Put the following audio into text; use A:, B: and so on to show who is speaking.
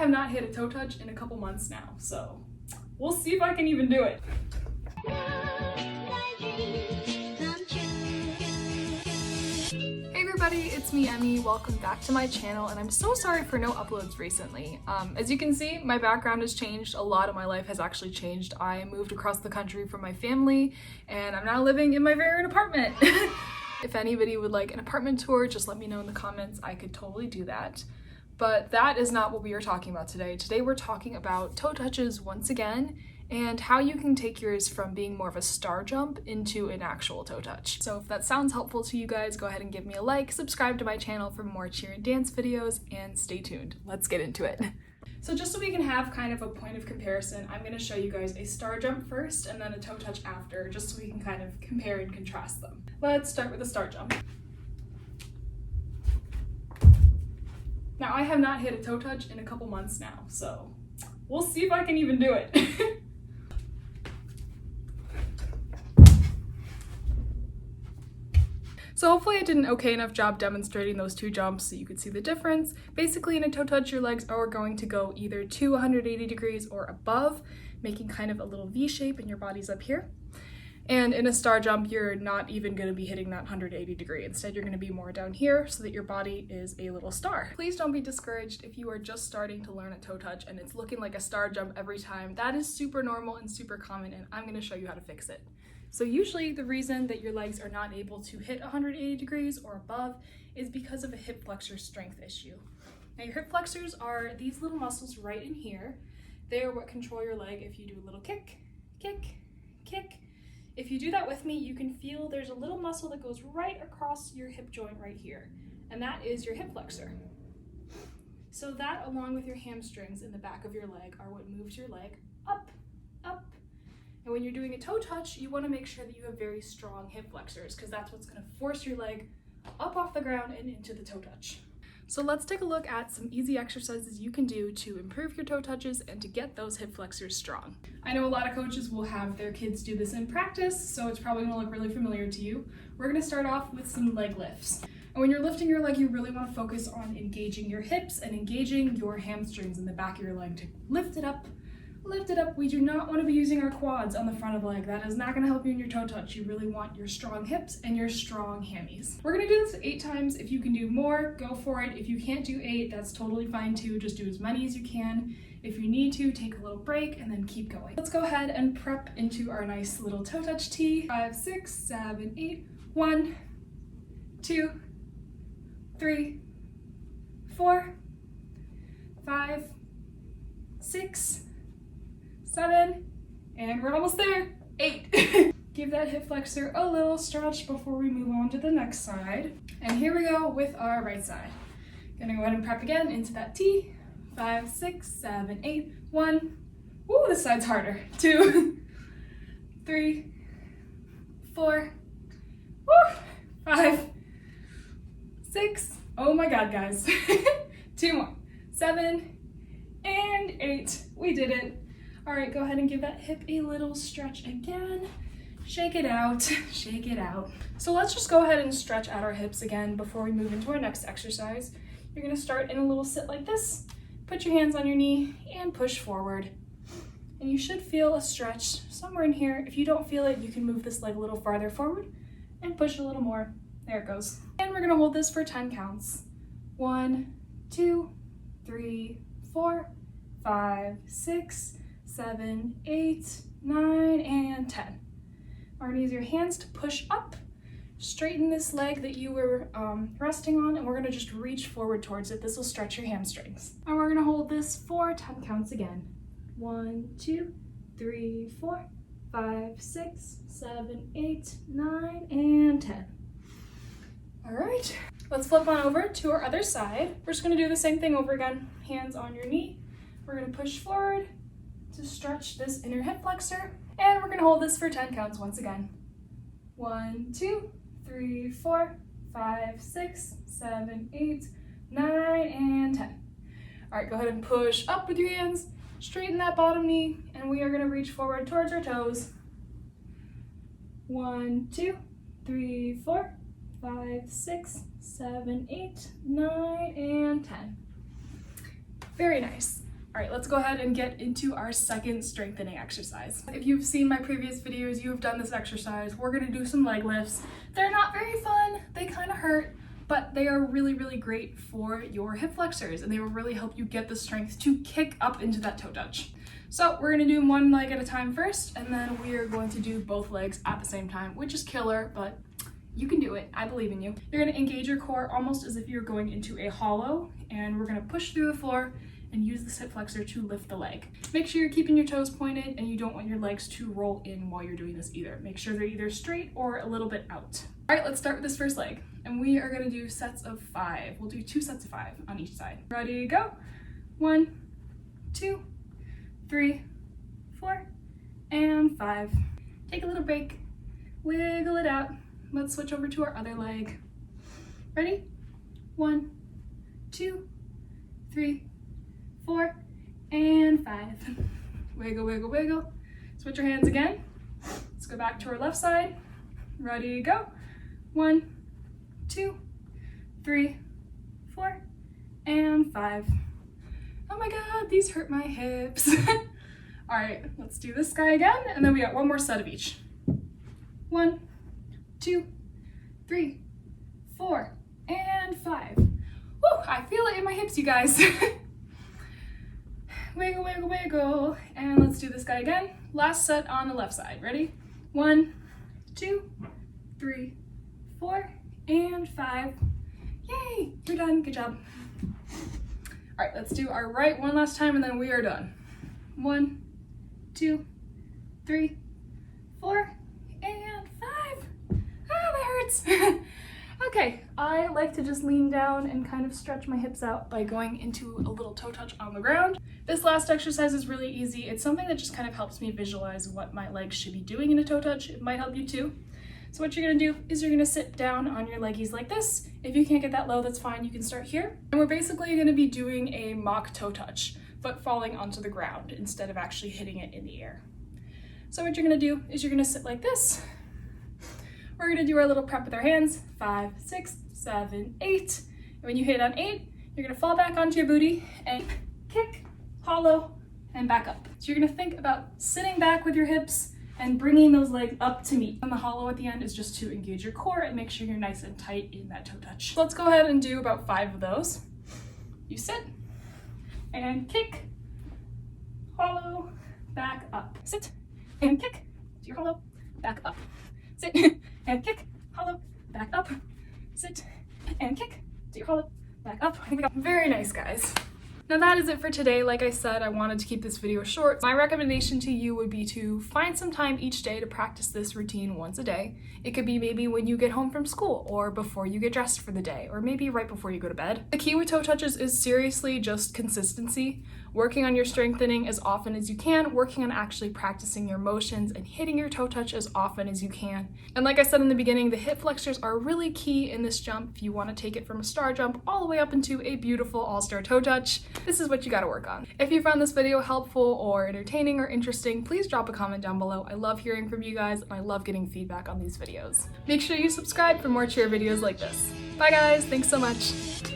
A: have not hit a toe touch in a couple months now, so we'll see if I can even do it. Hey everybody, it's me, Emmy. Welcome back to my channel, and I'm so sorry for no uploads recently. As you can see, my background has changed. A lot of my life has actually changed. I moved across the country from my family, and I'm now living in my very own apartment. If anybody would like an apartment tour, just let me know in the comments. I could totally do that. But that is not what we are talking about today. Today we're talking about toe touches once again, and how you can take yours from being more of a star jump into an actual toe touch. So if that sounds helpful to you guys, go ahead and give me a like, subscribe to my channel for more cheer and dance videos, and stay tuned. Let's get into it. So just so we can have kind of a point of comparison, I'm going to show you guys a star jump first and then a toe touch after, just so we can kind of compare and contrast them. Let's start with the star jump. Now I have not hit a toe touch in a couple months now, so we'll see if I can even do it. So hopefully I did an okay enough job demonstrating those two jumps so you could see the difference. Basically in a toe touch, your legs are going to go either to 180 degrees or above, making kind of a little V shape, and your body's up here. And in a star jump, you're not even going to be hitting that 180 degree. Instead, you're going to be more down here so that your body is a little star. Please don't be discouraged if you are just starting to learn a toe touch and it's looking like a star jump every time. That is super normal and super common, and I'm going to show you how to fix it. So usually the reason that your legs are not able to hit 180 degrees or above is because of a hip flexor strength issue. Now your hip flexors are these little muscles right in here. They are what control your leg if you do a little kick, kick, kick. If you do that with me, you can feel there's a little muscle that goes right across your hip joint right here, and that is your hip flexor. So that, along with your hamstrings in the back of your leg, are what moves your leg up, up. And when you're doing a toe touch, you want to make sure that you have very strong hip flexors, because that's what's going to force your leg up off the ground and into the toe touch. So let's take a look at some easy exercises you can do to improve your toe touches and to get those hip flexors strong. I know a lot of coaches will have their kids do this in practice, so it's probably going to look really familiar to you. We're going to start off with some leg lifts. And when you're lifting your leg, you really want to focus on engaging your hips and engaging your hamstrings in the back of your leg to lift it up. Lift it up. We do not want to be using our quads on the front of the leg. That is not going to help you in your toe touch. You really want your strong hips and your strong hammies. We're going to do this 8 times. If you can do more, go for it. If you can't do 8, that's totally fine too. Just do as many as you can. If you need to, take a little break and then keep going. Let's go ahead and prep into our nice little toe touch T. 5, 6, 7, 8. 1, 2, 3, 4, 5, 6, 7, and we're almost there, 8. Give that hip flexor a little stretch before we move on to the next side. And here we go with our right side. Gonna go ahead and prep again into that T. 5, 6, 7, 8. 1. Woo, this side's harder. 2, 3, 4. Woo, 5, 6. Oh my God, guys. 2 more. 7 and 8. We did it. All right, go ahead and give that hip a little stretch again. Shake it out, shake it out. So let's just go ahead and stretch out our hips again before we move into our next exercise. You're gonna start in a little sit like this. Put your hands on your knee and push forward. And you should feel a stretch somewhere in here. If you don't feel it, you can move this leg a little farther forward and push a little more. There it goes. And we're gonna hold this for 10 counts. 1, 2, 3, 4, 5, 6, 7, 8, 9, and 10. We're gonna use your hands to push up, straighten this leg that you were resting on, and we're gonna just reach forward towards it. This will stretch your hamstrings. And we're gonna hold this for 10 counts again. 1, 2, 3, 4, 5, 6, 7, 8, 9, and 10. All right, let's flip on over to our other side. We're just gonna do the same thing over again. Hands on your knee. We're gonna push forward to stretch this inner hip flexor, and we're gonna hold this for 10 counts once again. 1, 2, 3, 4, 5, 6, 7, 8, 9, and 10. All right, go ahead and push up with your hands, straighten that bottom knee, and we are gonna reach forward towards our toes. 1, 2, 3, 4, 5, 6, 7, 8, 9, and 10. Very nice. All right, let's go ahead and get into our second strengthening exercise. If you've seen my previous videos, you've done this exercise. We're gonna do some leg lifts. They're not very fun, they kind of hurt, but they are really, really great for your hip flexors, and they will really help you get the strength to kick up into that toe touch. So we're gonna do one leg at a time first, and then we are going to do both legs at the same time, which is killer, but you can do it. I believe in you. You're gonna engage your core almost as if you're going into a hollow, and we're gonna push through the floor and use the hip flexor to lift the leg. Make sure you're keeping your toes pointed, and you don't want your legs to roll in while you're doing this either. Make sure they're either straight or a little bit out. All right, let's start with this first leg, and we are gonna do sets of 5. We'll do 2 sets of 5 on each side. Ready, go. 1, 2, 3, 4, and 5. Take a little break, wiggle it out. Let's switch over to our other leg. Ready? 1, 2, 3, 4, and 5. Wiggle, wiggle, wiggle. Switch your hands again. Let's go back to our left side. Ready, go. 1, 2, 3, 4, and 5. Oh my God, these hurt my hips. All right, let's do this guy again, and then we got one more set of each. 1, 2, 3, 4, and 5. Woo, I feel it in my hips, you guys. Wiggle, wiggle, wiggle. And let's do this guy again. Last set on the left side. Ready? 1, 2, 3, 4, and 5. Yay, you're done. Good job. All right, let's do our right one last time, and then we are done. 1, 2, 3, 4, and 5. Ah, that hurts. Okay, I like to just lean down and kind of stretch my hips out by going into a little toe touch on the ground. This last exercise is really easy. It's something that just kind of helps me visualize what my legs should be doing in a toe touch. It might help you too. So what you're gonna do is you're gonna sit down on your leggies like this. If you can't get that low, that's fine, you can start here. And we're basically gonna be doing a mock toe touch, but falling onto the ground instead of actually hitting it in the air. So what you're gonna do is you're gonna sit like this. We're gonna do our little prep with our hands. 5, 6, 7, 8. And when you hit on 8, you're gonna fall back onto your booty and kick, hollow, and back up. So you're gonna think about sitting back with your hips and bringing those legs up to meet. And the hollow at the end is just to engage your core and make sure you're nice and tight in that toe touch. So let's go ahead and do about 5 of those. You sit and kick, hollow, back up. Sit and kick to your hollow, back up. Sit and kick, hollow, back up. Sit and kick to your hollow, back up. I think we got very nice, guys. Now that is it for today. Like I said, I wanted to keep this video short. My recommendation to you would be to find some time each day to practice this routine once a day. It could be maybe when you get home from school, or before you get dressed for the day, or maybe right before you go to bed. The key with toe touches is seriously just consistency. Working on your strengthening as often as you can, working on actually practicing your motions and hitting your toe touch as often as you can. And like I said in the beginning, the hip flexors are really key in this jump if you want to take it from a star jump all the way up into a beautiful all-star toe touch. This is what you got to work on. If you found this video helpful or entertaining or interesting, please drop a comment down below. I love hearing from you guys, and I love getting feedback on these videos. Make sure you subscribe for more cheer videos like this. Bye guys, thanks so much.